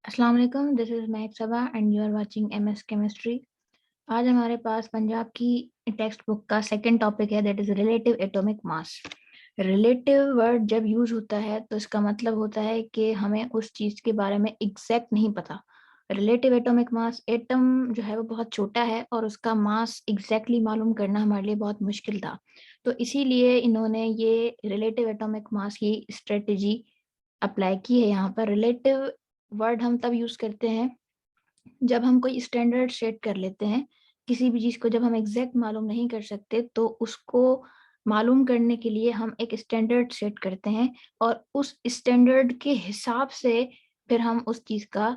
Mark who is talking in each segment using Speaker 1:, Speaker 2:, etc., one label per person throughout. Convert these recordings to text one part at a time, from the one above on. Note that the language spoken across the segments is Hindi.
Speaker 1: अस्सलाम वालेकुम, this is Mehak Saba and you are watching MS chemistry. आज हमारे पास पंजाब की टेक्स्ट बुक का सेकंड टॉपिक है, that is relative atomic mass. Relative word जब यूज होता है तो इसका मतलब होता है कि हमें उस चीज़ के बारे में एग्जैक्ट नहीं पता। रिलेटिव एटॉमिक मास, एटम जो है वो बहुत छोटा है और उसका मास एग्जैक्टली मालूम करना हमारे लिए बहुत मुश्किल था। तो इसीलिए इन्होंने ये रिलेटिव एटॉमिक मास की स्ट्रेटजी अप्लाई की है। यहाँ पर रिलेटिव वर्ड हम तब यूज करते हैं जब हम कोई स्टैंडर्ड सेट कर लेते हैं। किसी भी चीज को जब हम एग्जैक्ट मालूम नहीं कर सकते तो उसको मालूम करने के लिए हम एक स्टैंडर्ड सेट करते हैं और उस स्टैंडर्ड के हिसाब से फिर हम उस चीज का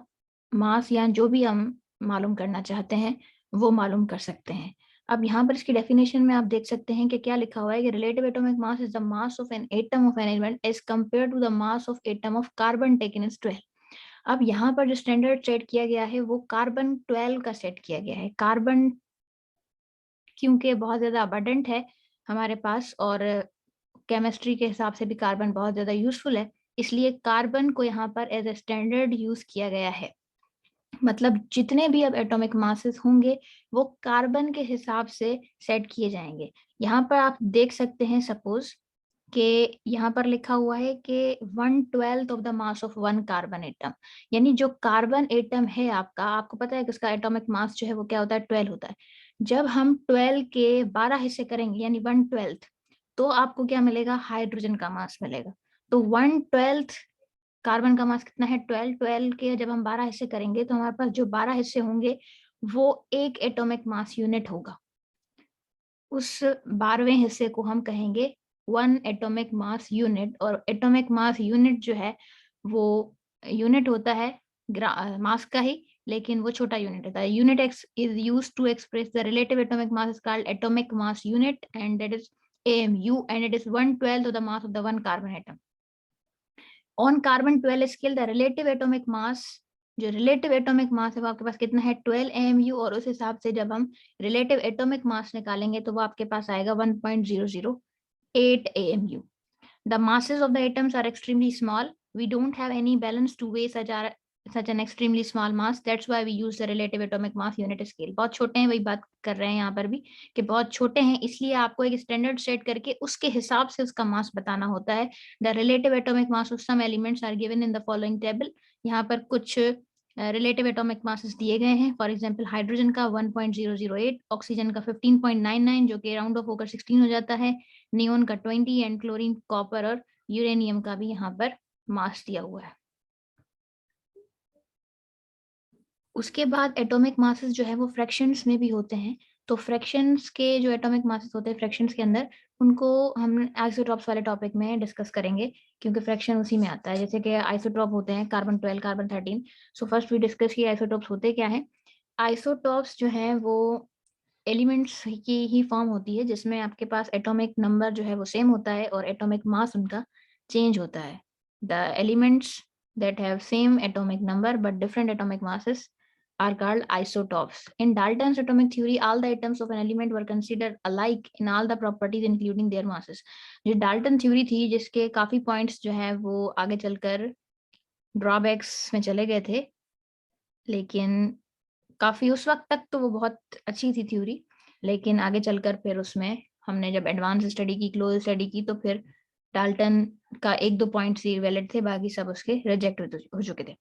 Speaker 1: मास या जो भी हम मालूम करना चाहते हैं वो मालूम कर सकते हैं। अब यहाँ पर इसकी डेफिनेशन में आप देख सकते हैं कि क्या लिखा हुआ है कि relative atomic mass is the mass of an atom of an element as compare to the mass of atom of carbon taken is 12। अब यहाँ पर जो स्टैंडर्ड सेट किया गया है वो कार्बन 12 का सेट किया गया है। कार्बन क्योंकि बहुत ज्यादा अबंडेंट है हमारे पास और केमिस्ट्री के हिसाब से भी कार्बन बहुत ज्यादा यूजफुल है, इसलिए कार्बन को यहाँ पर एज ए स्टैंडर्ड यूज किया गया है। मतलब जितने भी अब एटॉमिक मासेस होंगे वो कार्बन के हिसाब से सेट किए जाएंगे। यहाँ पर आप देख सकते हैं सपोज कि यहाँ पर लिखा हुआ है कि 1/12 of the mass of one carbon atom, यानी जो कार्बन एटम है आपका, आपको पता है कि उसका एटॉमिक मास जो है वो क्या होता है, 12 होता है। जब हम 12 के 12 हिस्से करेंगे यानी 1/12, तो आपको क्या मिलेगा, हाइड्रोजन का मास मिलेगा। तो 1/12 कार्बन का मास कितना है, 12। 12 के जब हम 12 हिस्से करेंगे तो हमारे पास जो 12 हिस्से होंगे वो एक एटॉमिक मास यूनिट होगा। उस 12वें हिस्से को हम कहेंगे 1 एटॉमिक मास यूनिट। और एटॉमिक मास यूनिट जो है वो यूनिट होता है मास का ही, लेकिन वो छोटा यूनिट होता है। Unit X is use to express the relative atomic mass is called atomic mass unit and that is AMU and it is 1/12 of the mass of the one carbon atom. On carbon 12 scale the relative atomic mass, जो रिलेटिव एटॉमिक मास है वो आपके पास कितना है, 12 AMU। और उस हिसाब से जब हम रिलेटिव एटॉमिक मास निकालेंगे तो वो आपके पास आएगा 1.008 AMU. The masses of the atoms are extremely small. We don't have any balance to weigh such an extremely small mass. That's why we use the relative atomic mass unit scale. बहुत छोटे हैं, वही बात कर रहे हैं यहाँ पर भी कि बहुत छोटे हैं, इसलिए आपको एक स्टैंडर्ड सेट करके उसके हिसाब से उसका मास बताना होता है। The relative atomic mass of some elements are given in the following table. यहाँ पर कुछ रिलेटिव एटॉमिक मासेस दिए गए हैं। फॉर एग्जांपल हाइड्रोजन का 1.008, ऑक्सीजन का 15.99 जो कि राउंड ऑफ होकर 16 हो जाता है, नियोन का 20 एंड क्लोरीन, कॉपर और यूरेनियम का भी यहाँ पर मास दिया हुआ है। उसके बाद एटॉमिक मासेस जो है वो फ्रैक्शंस में भी होते हैं। तो फ्रैक्शंस के जो एटॉमिक मासेस होते हैं फ्रैक्शंस के अंदर, उनको हम आइसोटॉप्स वाले टॉपिक में डिस्कस करेंगे क्योंकि फ्रैक्शन उसी में आता है। जैसे कि आइसोटॉप होते हैं carbon 12, carbon 13। So first we discuss किए आइसोटॉप्स होते क्या है। आइसोटॉप्स जो है वो एलिमेंट्स की ही फॉर्म होती है जिसमें आपके पास एटॉमिक नंबर जो है वो सेम होता है और एटॉमिक मास उनका चेंज होता है। The elements that have same atomic number but different atomic masses are called isotopes. In Dalton's atomic theory, all the atoms of an element were considered alike in all the properties including their masses. जो डाल्टन थ्योरी थी जिसके काफी पॉइंट्स जो है वो आगे चलकर ड्रॉबैक्स में चले गए थे, लेकिन काफी उस वक्त तक तो वो बहुत अच्छी थी थ्योरी, लेकिन आगे चलकर फिर उसमें हमने जब एडवांस स्टडी की, क्लोज स्टडी की, तो फिर डाल्टन का एक दो पॉइंट्स ही वैलिड थे, बाकी सब उसके रिजेक्ट हो चुके थे।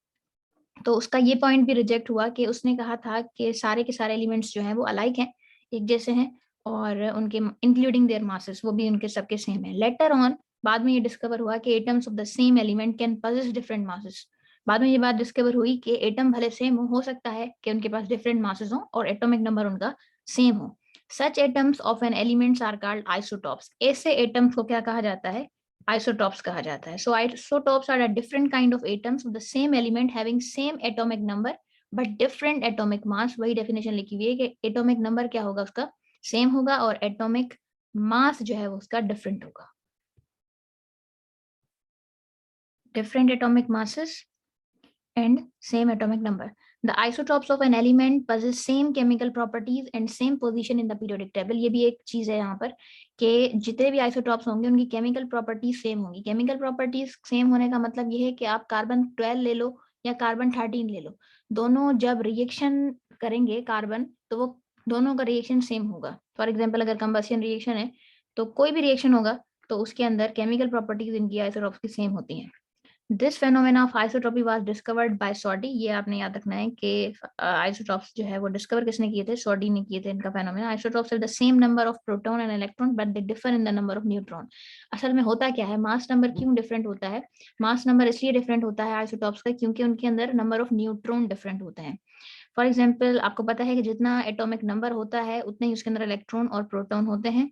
Speaker 1: तो उसका ये पॉइंट भी रिजेक्ट हुआ कि उसने कहा था कि सारे के सारे एलिमेंट्स जो हैं वो अलाइक हैं, एक जैसे हैं, और उनके इंक्लूडिंग देयर मासेस वो भी उनके सबके सेम है। लेटर ऑन बाद में ये डिस्कवर हुआ कि atoms of the same element can possess different masses. बाद में ये बात डिस्कवर हुई कि एटम भले सेम हो सकता है कि उनके पास डिफरेंट मासेस हो और एटॉमिक नंबर उनका सेम हो। Such atoms of an elements are called isotopes. ऐसे एटम्स को क्या कहा जाता है, isotopes कहा जाता है। So isotopes are a different kind of atoms of the same element having same atomic number but different atomic mass। वही डेफिनेशन लिखी हुई है कि एटॉमिक नंबर क्या होगा, उसका सेम होगा और एटॉमिक मास जो है वो उसका डिफरेंट होगा। Different atomic masses and same atomic number. The isotopes of an element possess same chemical properties and same position in the periodic table. ये भी एक चीज है यहाँ पर कि जितने भी आइसोटॉप्स होंगे उनकी केमिकल प्रॉपर्टीज सेम होंगी। केमिकल प्रॉपर्टीज सेम होने का मतलब ये है कि आप कार्बन 12 ले लो या कार्बन 13 ले लो, दोनों जब रिएक्शन करेंगे कार्बन तो वो दोनों का रिएक्शन सेम होगा। फॉर एग्जाम्पल अगर कंबशन रिएक्शन है तो कोई भी रिएक्शन होगा तो उसके अंदर केमिकल प्रॉपर्टीज इनकी आइसोटॉप्स की सेम होती हैं। This phenomena of isotropy was discovered by Soddy. ये आपने याद रखना है कि आइसोटॉप्स जो है वो डिस्कवर किसने किए थे, सॉडी ने किए थे इनका phenomena. Isotopes have the same number of proton and electron but they differ in the number of neutron. असल में होता क्या है, मास नंबर क्यों डिफरेंट होता है, मास नंबर इसलिए डिफरेंट होता है आइसोटॉप्स का क्योंकि उनके अंदर नंबर ऑफ न्यूट्रॉन डिफरेंट होते हैं। फॉर एग्जाम्पल आपको पता है कि जितना एटॉमिक नंबर होता है उतने ही उसके अंदर इलेक्ट्रॉन और प्रोटॉन होते हैं,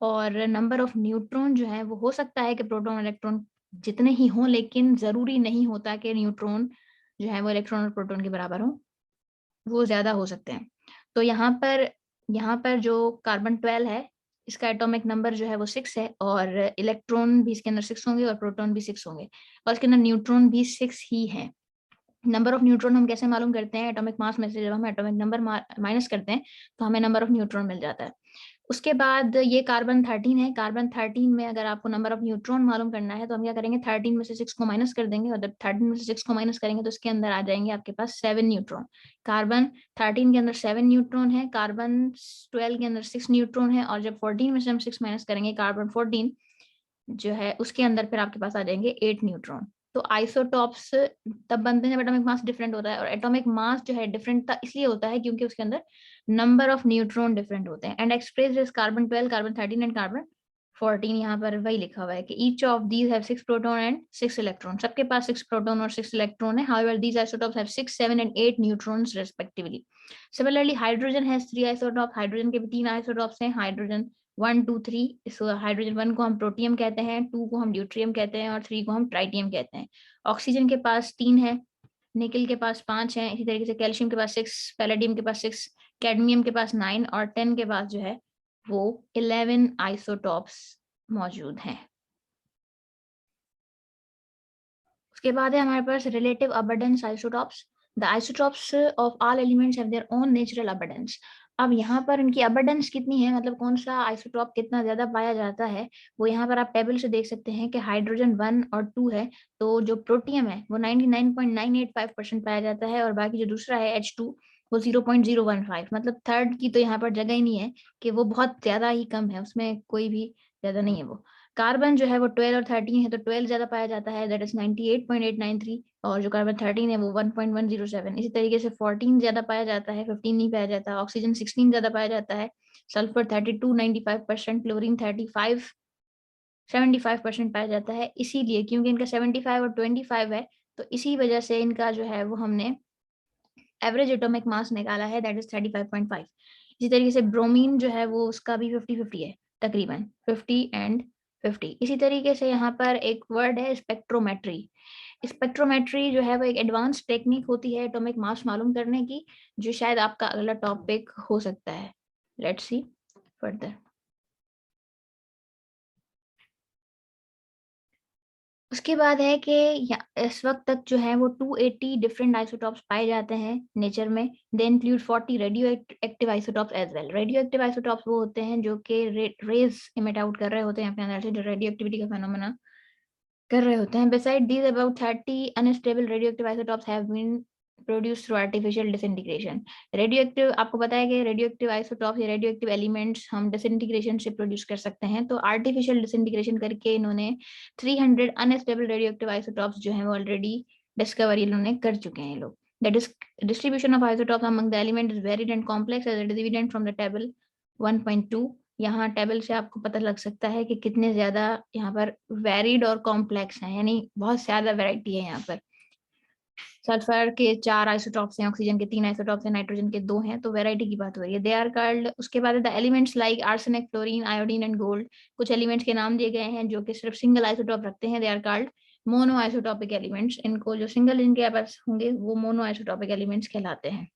Speaker 1: और नंबर ऑफ न्यूट्रॉन जो है वो हो सकता है कि प्रोटॉन इलेक्ट्रॉन जितने ही हों, लेकिन जरूरी नहीं होता कि न्यूट्रॉन जो है वो इलेक्ट्रॉन और प्रोटॉन के बराबर हो, वो ज्यादा हो सकते हैं। तो यहाँ पर जो कार्बन 12 है इसका एटॉमिक नंबर जो है वो 6 है, और इलेक्ट्रॉन भी इसके अंदर 6 होंगे और प्रोटॉन भी 6 होंगे, और इसके अंदर न्यूट्रॉन भी 6 ही है। नंबर ऑफ न्यूट्रॉन हम कैसे मालूम करते हैं, एटॉमिक मास में से जब हम एटॉमिक नंबर माइनस करते हैं तो हमें नंबर ऑफ न्यूट्रॉन मिल जाता है। उसके बाद ये कार्बन 13 है, कार्बन 13 में अगर आपको नंबर ऑफ न्यूट्रॉन मालूम करना है तो हम क्या करेंगे, 13 में से 6 को माइनस कर देंगे, और जब 13 में से 6 को माइनस करेंगे तो इसके अंदर आ जाएंगे आपके पास 7 न्यूट्रॉन। कार्बन 13 के अंदर 7 न्यूट्रॉन है, कार्बन 12 के अंदर 6 न्यूट्रॉन है, और जब 14 में से हम 6 माइनस करेंगे कार्बन 14 जो है उसके अंदर फिर आपके पास आ जाएंगे 8 न्यूट्रॉन। तो आइसोटॉप्स तब बनते हैं जब एटॉमिक मास डिफरेंट होता है, और एटॉमिक मास जो है डिफरेंट इसलिए होता है क्योंकि उसके अंदर नंबर ऑफ न्यूट्रॉन डिफरेंट होते हैं। And express is carbon 12, carbon 13 and carbon 14। यहाँ पर वही लिखा हुआ है कि each of these have 6 proton and 6 electron, सबके पास 6 प्रोटॉन और 6 इलेक्ट्रॉन है। However these isotopes have 6, 7 and 8 neutrons respectively. Similarly hydrogen has 3 isotope, hydrogen के भी 3 आइसोटॉप्स हैं, हाइड्रोजन 1 2 3। इस हाइड्रोजन 1 को हम प्रोटियम कहते हैं, 2 को हम ड्यूट्रियम कहते हैं, और 3 को हम ट्राइटियम कहते हैं। ऑक्सीजन के पास 3 है, निकल के पास 5 है, इसी तरीके से कैल्शियम के पास 6, पैलेडियम के पास 6, कैडमियम के पास 9, और 10 के पास जो है वो 11 आइसोटॉप्स मौजूद हैं। उसके बाद है हमारे पास relative abundance isotopes. The isotopes of all elements have their own natural abundance. अब यहाँ पर इनकी अबंडेंस कितनी है, मतलब कौन सा आइसोटॉप कितना ज्यादा पाया जाता है, वो यहाँ पर आप टेबल से देख सकते हैं कि हाइड्रोजन 1 और 2 है, तो जो प्रोटियम है वो 99.985% पाया जाता है, और बाकी जो दूसरा है H2 वो 0.015, मतलब थर्ड की तो यहाँ पर जगह ही नहीं है कि वो बहुत ज्यादा ही कम है, उसमें कोई भी ज्यादा नहीं है वो। कार्बन जो है वो 12 और 13 है, तो 12 ज्यादा पाया जाता है, दैट इज 98.893, और जो कार्बन 13 है वो 1.107। इसी तरीके से 14 ज्यादा पाया जाता है, 15 नहीं पाया जाता। ऑक्सीजन 16 ज्यादा पाया जाता है, सल्फर 32 95%, क्लोरीन 35 75% पाया जाता है। इसीलिए क्योंकि इनका 75 और 25 है, तो इसी वजह से इनका जो है वो हमने एवरेज एटॉमिक मास निकाला है, दैट इज 35.5। इसी तरीके से ब्रोमीन जो है वो उसका भी 50-50 है, तकरीबन 50 एंड 50। इसी तरीके से यहाँ पर एक वर्ड है स्पेक्ट्रोमेट्री। स्पेक्ट्रोमेट्री जो है वो एक एडवांस टेक्निक होती है एटॉमिक मास मालूम करने की, जो शायद आपका अगला टॉपिक हो सकता है। Let's see further. उसके बाद है कि इस वक्त तक जो है वो 280 डिफरेंट आइसोटॉप्स पाए जाते हैं नेचर में। They include 40 radioactive isotopes as well. Radioactive isotopes वो होते हैं जो कि रेज इमिट आउट कर रहे होते हैं अपने अंदर से, जो रेडियो एक्टिविटी का फेनोमेना कर रहे होते हैं। Besides these about 30 unstable radioactive isotopes have been produce through artificial disintegration. Radioactive, आपको पता है कि रेडियो एक्टिव आइसोटॉप्स या रेडियो एक्टिव एलिमेंट्स हम डिसइंटीग्रेशन से प्रोड्यूस कर सकते हैं, तो आर्टिफिशियल डिसइंटीग्रेशन करके इन्होंने 300 अनस्टेबल रेडियो एक्टिव आइसोटॉप्स जो हैं वो ऑलरेडी डिस्कवर इन्होंने कर चुके हैं लोग। That is distribution of isotopes among the element is varied and complex as it is evident from the table 1.2। यहाँ टेबल से आपको पता लग सकता है कि कितने ज्यादा यहाँ पर वेरिड और कॉम्प्लेक्स हैं, यानी बहुत ज्यादा वैरायटी है यहाँ पर। सल्फर के 4 आइसोटॉप्स हैं, ऑक्सीजन के 3 आइसोटॉप्स हैं, नाइट्रोजन के 2 हैं, तो वैरायटी की बात हो रही है। दे आर कॉल्ड, उसके बाद the elements like arsenic, fluorine, iodine and gold. कुछ एलिमेंट्स के नाम दिए गए हैं जो कि सिर्फ सिंगल आइसोटॉप रखते हैं, they are called monoisotopic elements. इनको जो सिंगल इनके पास होंगे वो मोनो आइसोटॉपिक एलिमेंट्स कहलाते हैं।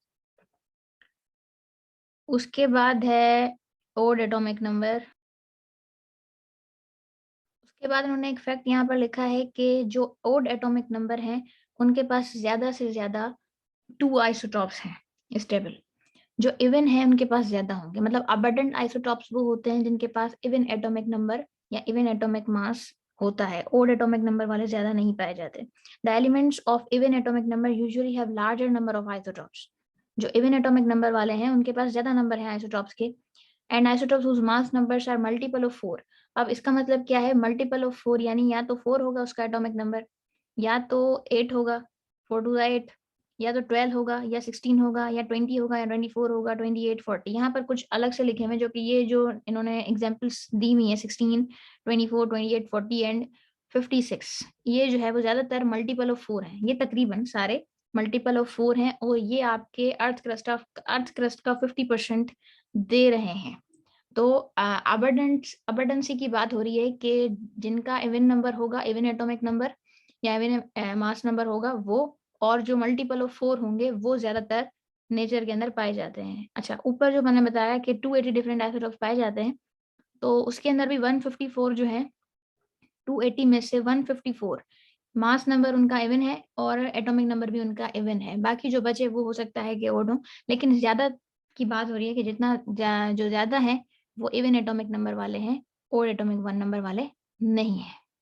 Speaker 1: उसके बाद है ओड एटॉमिक नंबर। उसके बाद उन्होंने एक फैक्ट यहाँ पर लिखा है कि जो ओड एटॉमिक नंबर हैं उनके पास ज्यादा से ज्यादा 2 आइसोटॉप्स हैं स्टेबल। जो इवन है उनके पास ज्यादा होंगे, मतलब अबंडेंट आइसोटॉप्स वो होते हैं जिनके पास इवन एटॉमिक नंबर या इवन एटॉमिक मास होता है, ओड एटॉमिक नंबर वाले ज्यादा नहीं पाए जाते। The elements of even atomic number usually have larger number of isotopes. जो इवन एटॉमिक नंबर वाले हैं उनके पास ज्यादा नंबर है आइसोटॉप्स के। And isotopes whose mass numbers are multiple of 4। अब इसका मतलब क्या है, मल्टीपल ऑफ 4 यानी या तो 4 होगा उसका एटॉमिक नंबर, या तो 8 होगा, 4 टू 8, या तो 12 होगा, या 16 होगा, या 20 होगा, या 24 होगा, 28, 40। यहाँ पर कुछ अलग से लिखे हुए जो कि ये जो इन्होंने एग्जाम्पल्स दी हुई है 16, 24, 28, 40 एंड 56, ये जो है वो ज्यादातर मल्टीपल ऑफ 4 है। ये तकरीबन सारे मल्टीपल ऑफ 4 हैं और ये आपके अर्थ क्रस्ट का 50% दे रहे हैं। तो अबंडेंसी की बात हो रही है कि जिनका इवन नंबर होगा, इवन एटॉमिक नंबर या इवन मास नंबर होगा वो, और जो मल्टीपल ऑफ 4 होंगे वो ज्यादातर नेचर के अंदर पाए जाते हैं। अच्छा, ऊपर जो मैंने बताया कि 280 डिफरेंट आइसोटॉप्स पाए जाते हैं, तो उसके अंदर भी 154 जो है, 280 में से 154 मास नंबर उनका इवन है और एटॉमिक नंबर भी उनका इवन है। बाकी जो बचे वो हो सकता है कि ओड हो, लेकिन ज्यादा की बात हो रही है कि जितना जो ज्यादा है वो इवन एटॉमिक नंबर वाले हैं, ओड एटॉमिक वन नंबर वाले नहीं है।